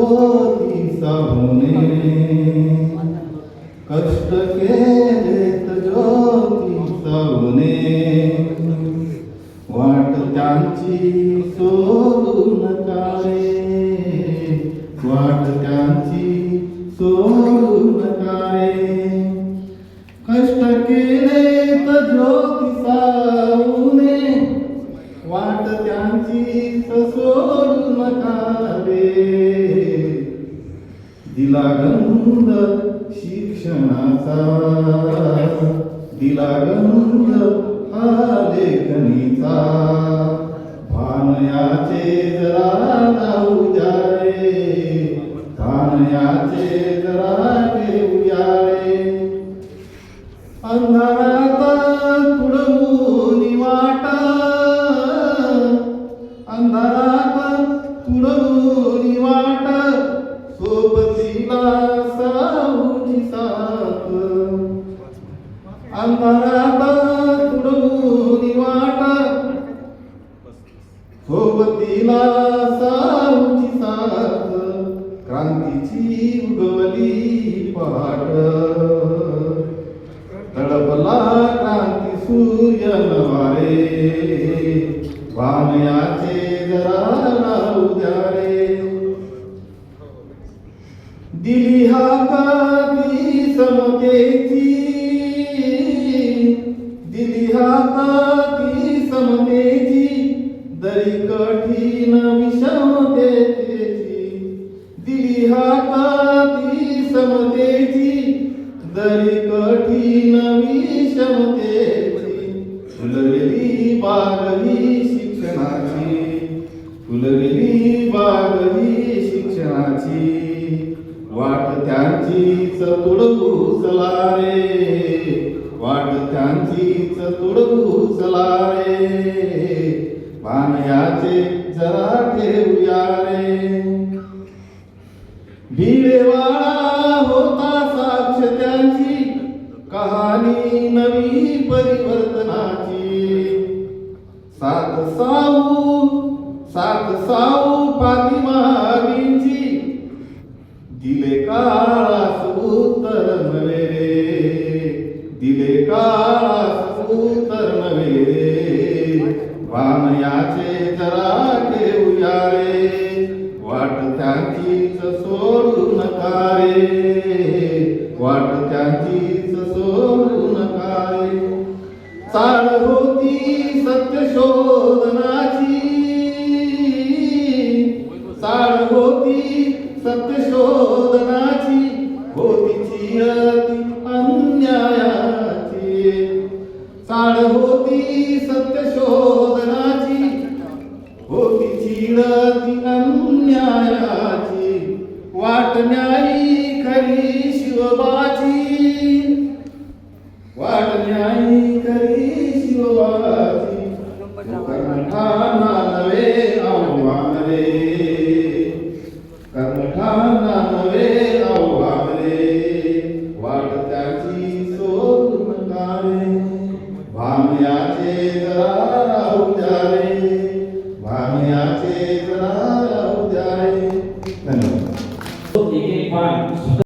ज्योती सावने कष्ट केलेत ज्योती सावने वाट त्यांची सोडू नका रे वाट त्यांची सोडू नका रे कष्ट केलेत ज्योती सावने वाट त्यांची सोडू नका रे दिला गंध शिक्षणाचा दिला गंध हा लेखणीचा भान याचे जरा लावू द्या रे भान याचे जरा घेऊया रे अंधारात तुडवून वाट अंधारात तुडवून वाट सोबतीला सावजी साथ अंधारात तुडवून वाट सोबतीला सावजी साथ क्रांतीची उगवली पहाट तळपला क्रांती सूर्य नवारे भान याचे जरा लावू द्या रे दिली हाती समतेची दिली हाती समतेची दरी कठीण विषमतेची दिली हाती समतेची दरी कठीण विषमतेची फुललेली बाग ही शिक्षणाची फुललेली बाग ही शिक्षणाची वाट त्यांचीच तुडवू चला रे वाट त्यांचीच तुडवू चला रे भान याचे जरा ठेवूया रे भिडेवाडा होता साक्ष त्यांची कहाणी नवी परिवर्तनाची सात साऊ पाठीमागींची दिले काळास उत्तर नवे रे दिले काळास उत्तर नवे रे भान याचे जरा ठेवूया रे वाट त्यांचीच सोडू नका रे वाट त्यांचीच सोडू नका रे चाल होती सत्य शोधनाची चाल होती सत्य शोधनाची होतीची अति अन्यायाची चाल होती सत्य शोधनाची होतीची अति अन्यायाची वाट न्यायी खरी शिवबाची